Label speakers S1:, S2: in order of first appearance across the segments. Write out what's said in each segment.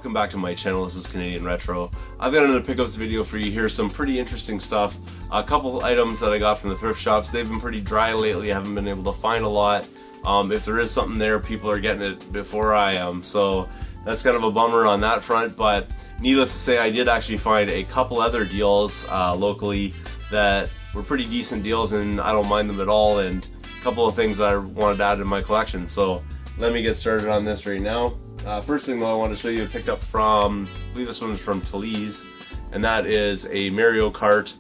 S1: welcome back to my channel. This is Canadian Retro. I've got another pickups video for you here, some pretty interesting stuff. A couple items that I got from the thrift shops. They've been pretty dry lately. I haven't been able to find a lot. If there is something there, people are getting it before I am, so that's kind of a bummer on that front. But needless to say, I did actually find a couple other deals locally that were pretty decent deals, and I don't mind them at all, and a couple of things that I wanted to add to my collection. So let me get started on this right now. First thing though, I want to show you a pickup from, I believe this one is from Talese, and that is a Mario Kart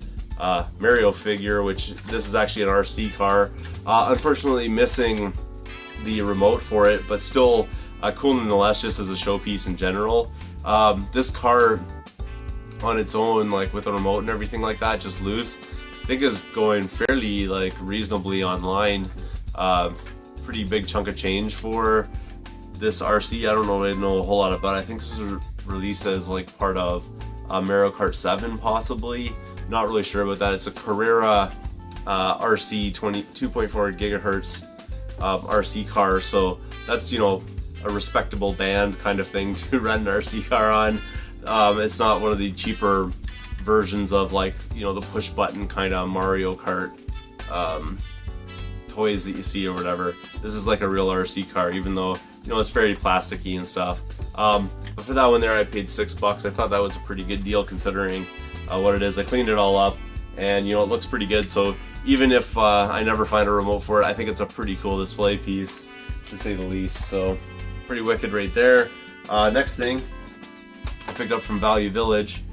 S1: Mario figure, which this is actually an RC car. Unfortunately missing the remote for it, but still cool nonetheless, just as a showpiece in general. This car on its own, like with the remote and everything like that, just loose, I think is going fairly like reasonably online. Pretty big chunk of change for this RC. I don't really know a whole lot about it. I think this was released as like part of Mario Kart 7 possibly. Not really sure about that. It's a Carrera RC 2.4 gigahertz RC car, so that's, you know, a respectable band kind of thing to rent an RC car on. It's not one of the cheaper versions of, like, you know, the push button kind of Mario Kart toys that you see or whatever. This is like a real RC car, even though, you know, it's very plasticky and stuff. But for that one there, I paid $6. I thought that was a pretty good deal considering what it is. I cleaned it all up, and you know, it looks pretty good. So even if I never find a remote for it, I think it's a pretty cool display piece, to say the least. So pretty wicked right there. Next thing I picked up from Value Village,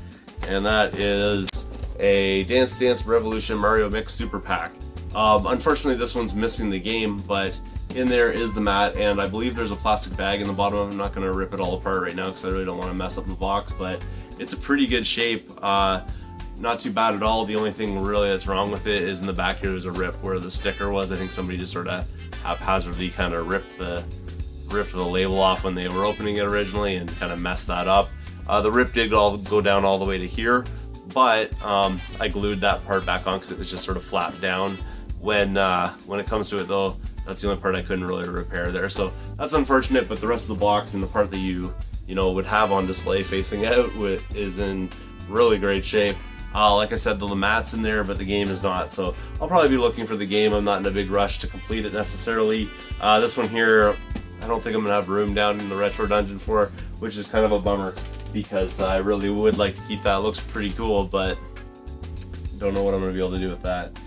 S1: and that is a Dance Dance Revolution Mario Mix Super Pack. Unfortunately this one's missing the game, but in there is the mat, and I believe there's a plastic bag in the bottom. I'm not going to rip it all apart right now because I really don't want to mess up the box, but it's a pretty good shape. Not too bad at all. The only thing really that's wrong with it is in the back here there's a rip where the sticker was. I think somebody just sort of haphazardly kind of ripped the label off when they were opening it originally and kind of messed that up. The rip did go down all the way to here, but I glued that part back on because it was just sort of flapped down. When it comes to it though, that's the only part I couldn't really repair there, so that's unfortunate. But the rest of the box and the part that you know would have on display facing out is in really great shape. Like I said, the mat's in there, but the game is not, so I'll probably be looking for the game. I'm not in a big rush to complete it necessarily. This one here, I don't think I'm gonna have room down in the retro dungeon for, which is kind of a bummer because I really would like to keep that. It looks pretty cool, but don't know what I'm gonna be able to do with that.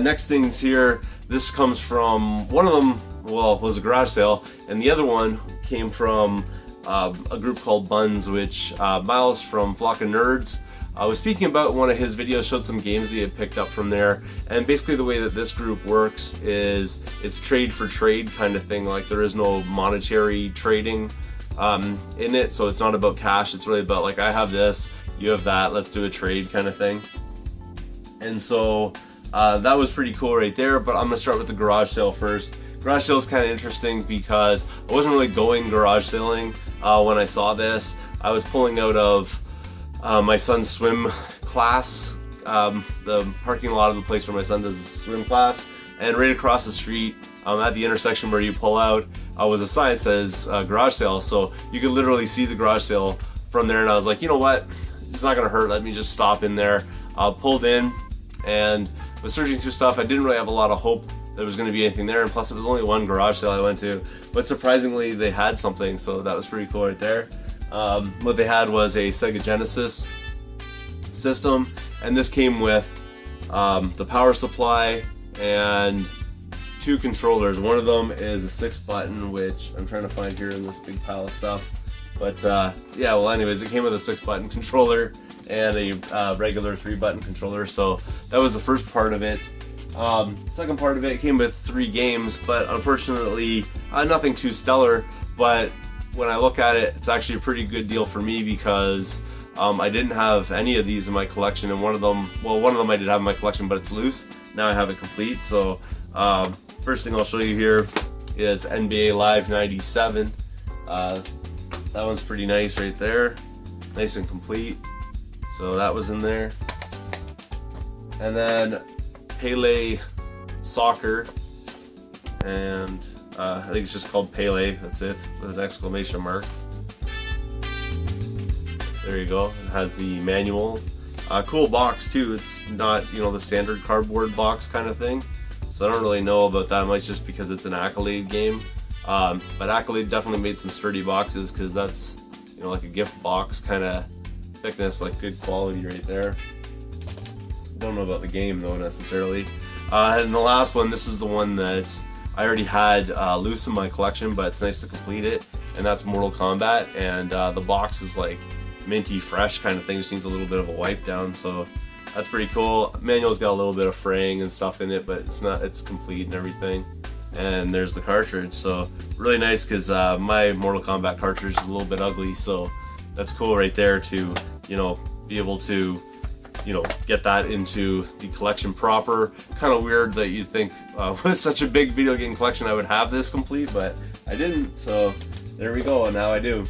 S1: Next things here, this comes from, one of them, well, was a garage sale, and the other one came from a group called Buns, which Miles from Flock of Nerds was speaking about. One of his videos showed some games that he had picked up from there, and basically the way that this group works is it's trade for trade kind of thing. Like, there is no monetary trading in it, so it's not about cash. It's really about, like, I have this, you have that, let's do a trade kind of thing. And so that was pretty cool right there, but I'm gonna start with the garage sale first. Garage sale is kind of interesting because I wasn't really going garage sailing when I saw this. I was pulling out of my son's swim class, the parking lot of the place where my son does his swim class, and right across the street at the intersection where you pull out was a sign that says garage sale, so you could literally see the garage sale from there. And I was like, you know what, it's not gonna hurt, let me just stop in there. Pulled in and was searching through stuff. I didn't really have a lot of hope there was going to be anything there, and plus it was only one garage sale I went to, but surprisingly they had something, so that was pretty cool right there. What they had was a Sega Genesis system, and this came with the power supply and two controllers. One of them is a 6-button, which I'm trying to find here in this big pile of stuff, but yeah, well anyways, it came with a 6-button controller and a regular 3-button controller, so that was the first part of it. Second part of it came with 3 games, but unfortunately nothing too stellar, but when I look at it, it's actually a pretty good deal for me because I didn't have any of these in my collection, and one of them I did have in my collection, but it's loose. Now I have it complete. So first thing I'll show you here is NBA Live 97. That one's pretty nice right there, nice and complete. So that was in there. And then Pele Soccer, and I think it's just called Pele, that's it, with an exclamation mark. There you go. It has the manual. Cool box too. It's not, you know, the standard cardboard box kind of thing. So I don't really know about that much just because it's an Accolade game. But Accolade definitely made some sturdy boxes because that's, you know, like a gift box kind of thickness, like good quality right there. Don't know about the game though necessarily. And the last one, this is the one that I already had loose in my collection, but it's nice to complete it, and that's Mortal Kombat. And the box is like minty fresh kind of thing, just needs a little bit of a wipe down, so that's pretty cool. Manual's got a little bit of fraying and stuff in it, but it's complete and everything. And there's the cartridge, so really nice because my Mortal Kombat cartridge is a little bit ugly, so that's cool right there to, you know, be able to, you know, get that into the collection proper. Kind of weird that you'd think with such a big video game collection I would have this complete, but I didn't, so there we go, and now I do.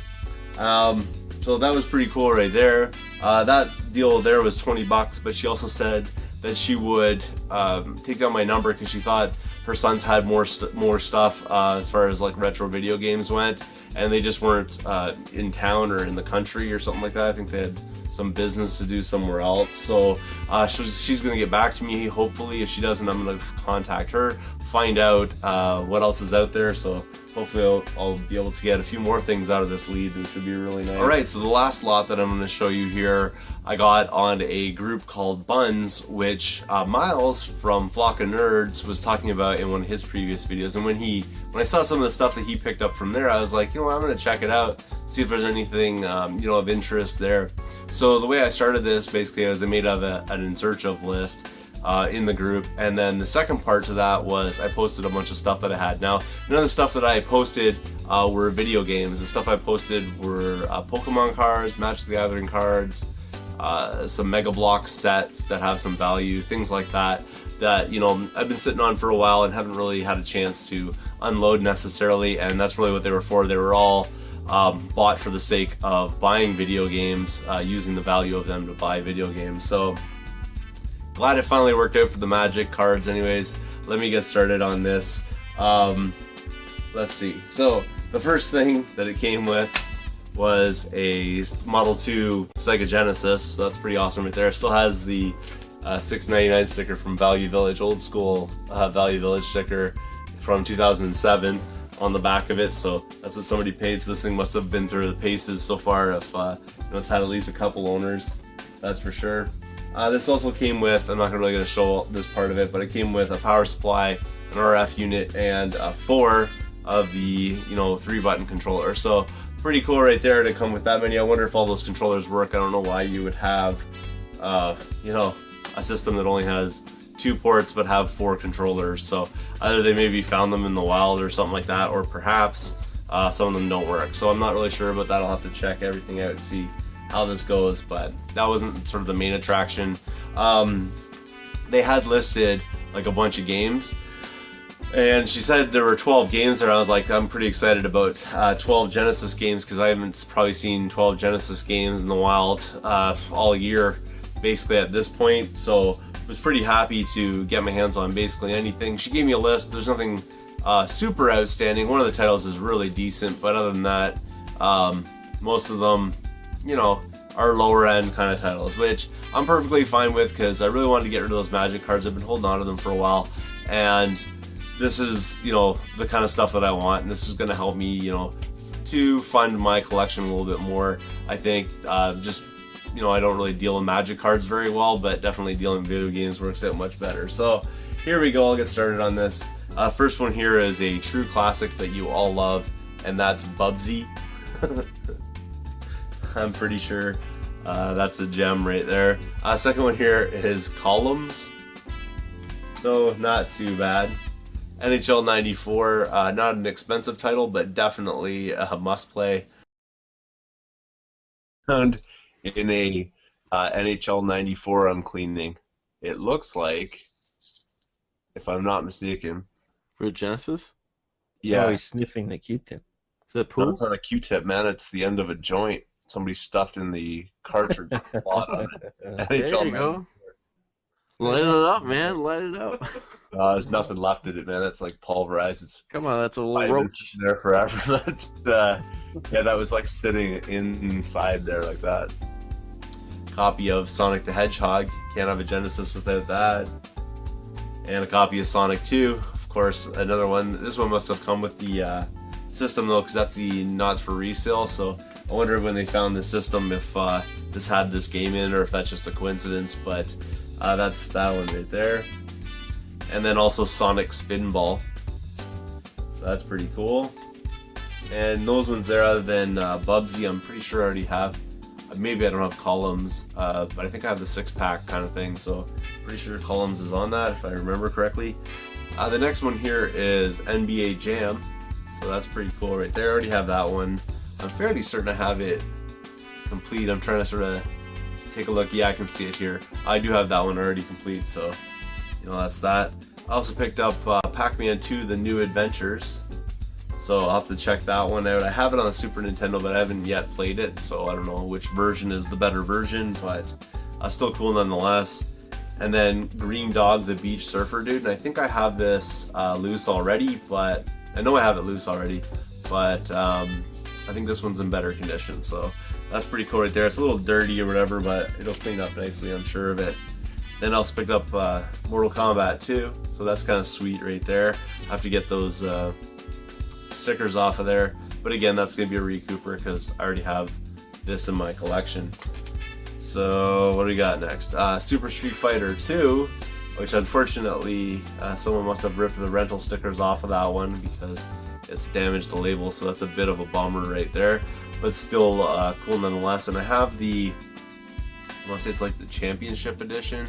S1: So that was pretty cool right there. That deal there was 20 bucks, but she also said that she would take down my number because she thought her sons had more stuff as far as like retro video games went, and they just weren't in town or in the country or something like that. I think they had some business to do somewhere else. So she's gonna get back to me. Hopefully, if she doesn't, I'm gonna contact her, find out what else is out there. So hopefully I'll be able to get a few more things out of this lead, which would be really nice. Alright, so the last lot that I'm going to show you here, I got on a group called Buns, which Miles from Flock of Nerds was talking about in one of his previous videos. And when I saw some of the stuff that he picked up from there, I was like, you know what, I'm going to check it out, see if there's anything you know, of interest there. So the way I started this basically was I made an in search of list in the group, and then the second part to that was I posted a bunch of stuff that I had. Now, none of the stuff that I posted were video games. The stuff I posted were Pokemon cards, Magic the Gathering cards, some Mega Bloks sets that have some value, things like that, that, you know, I've been sitting on for a while and haven't really had a chance to unload necessarily, and that's really what they were for. They were all bought for the sake of buying video games, using the value of them to buy video games. So glad it finally worked out for the Magic cards. Anyways, let me get started on this. Let's see. So the first thing that it came with was a Model 2 Sega Genesis. So that's pretty awesome right there. It still has the $6.99 sticker from Value Village, old school Value Village sticker from 2007 on the back of it. So that's what somebody paid. So this thing must have been through the paces so far if you know, it's had at least a couple owners, that's for sure. This also came with, I'm not really going to show this part of it, but it came with a power supply, an RF unit, and 4 of the, you know, 3-button controller. So pretty cool right there to come with that many. I wonder if all those controllers work. I don't know why you would have, you know, a system that only has 2 ports but have 4 controllers. So either they maybe found them in the wild or something like that, or perhaps some of them don't work. So I'm not really sure about that. I'll have to check everything out and see how this goes, but that wasn't sort of the main attraction. They had listed like a bunch of games, and she said there were 12 games there. I was like, I'm pretty excited about 12 Genesis games because I haven't probably seen 12 Genesis games in the wild all year basically at this point. So I was pretty happy to get my hands on basically anything. She gave me a list. There's nothing super outstanding. One of the titles is really decent, but other than that, most of them, you know, are lower end kind of titles, which I'm perfectly fine with because I really wanted to get rid of those Magic cards. I've been holding on to them for a while, and this is, you know, the kind of stuff that I want, and this is going to help me, you know, to fund my collection a little bit more. I think just, you know, I don't really deal in Magic cards very well, but definitely dealing video games works out much better. So here we go, I'll get started on this. First one here is a true classic that you all love, and that's Bubsy. I'm pretty sure that's a gem right there. Second one here is Columns. So not too bad. NHL 94, not an expensive title, but definitely a must play. Found in a NHL 94 I'm cleaning. It looks like, if I'm not mistaken.
S2: For Genesis?
S1: Yeah.
S2: Oh, he's sniffing the Q-tip. Is that pool?
S1: No, it's not a Q-tip, man. It's the end of a joint. Somebody stuffed in the cartridge slot on it.
S2: There you go. Light it up, man. Light it up.
S1: There's nothing left in it, man. That's like pulverized. It's
S2: Come on, that's a little roach.
S1: There forever. But, yeah, that was like sitting inside there like that. copy of Sonic the Hedgehog. Can't have a Genesis without that. And a copy of Sonic 2. Of course, another one. This one must have come with the system though, because that's the not for resale. So I wonder when they found the system if this had this game in, or if that's just a coincidence. But that's that one right there. And then also Sonic Spinball. So that's pretty cool. And those ones there, other than Bubsy, I'm pretty sure I already have. Maybe I don't have Columns, but I think I have the 6-pack kind of thing. So pretty sure Columns is on that if I remember correctly. The next one here is NBA Jam. So that's pretty cool right there. I already have that one. I'm fairly certain I have it complete. I'm trying to sort of take a look. Yeah, I can see it here. I do have that one already complete, so you know, that's that. I also picked up Pac-Man 2: The New Adventures. So I'll have to check that one out. I have it on the Super Nintendo, but I haven't yet played it, so I don't know which version is the better version, but still cool nonetheless. And then Green Dog, the Beach Surfer Dude. And I think I have this loose already, but I know I have it loose already, but I think this one's in better condition. So that's pretty cool right there. It's a little dirty or whatever, but it'll clean up nicely, I'm sure of it. Then I also picked up Mortal Kombat 2, so that's kind of sweet right there. I have to get those stickers off of there, but again, that's going to be a recouper because I already have this in my collection. So what do we got next? Super Street Fighter 2, which unfortunately someone must have ripped the rental stickers off of that one because it's damaged the label, so that's a bit of a bummer right there, but still cool nonetheless. And I have the, I want to say it's like the Championship Edition,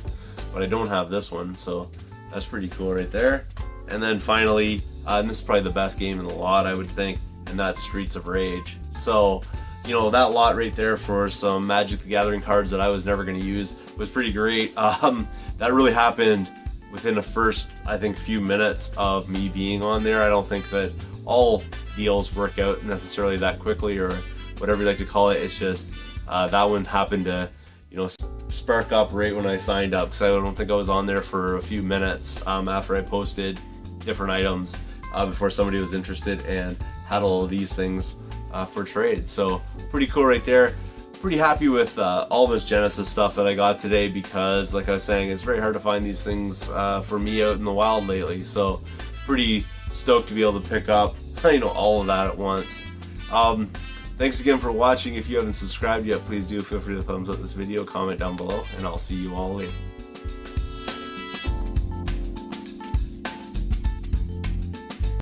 S1: but I don't have this one, so that's pretty cool right there. And then finally, and this is probably the best game in the lot, I would think, and that's Streets of Rage. So, you know, that lot right there for some Magic the Gathering cards that I was never going to use was pretty great. That really happened within the first, I think, few minutes of me being on there. I don't think that all deals work out necessarily that quickly, or whatever you like to call it. It's just that one happened to, you know, spark up right when I signed up, because I don't think I was on there for a few minutes after I posted different items before somebody was interested and had all of these things for trade. So pretty cool right there. Pretty happy with all this Genesis stuff that I got today, because like I was saying, it's very hard to find these things for me out in the wild lately. So pretty stoked to be able to pick up, you know, all of that at once. Thanks again for watching. If you haven't subscribed yet, please do feel free to thumbs up this video, comment down below, and I'll see you all later.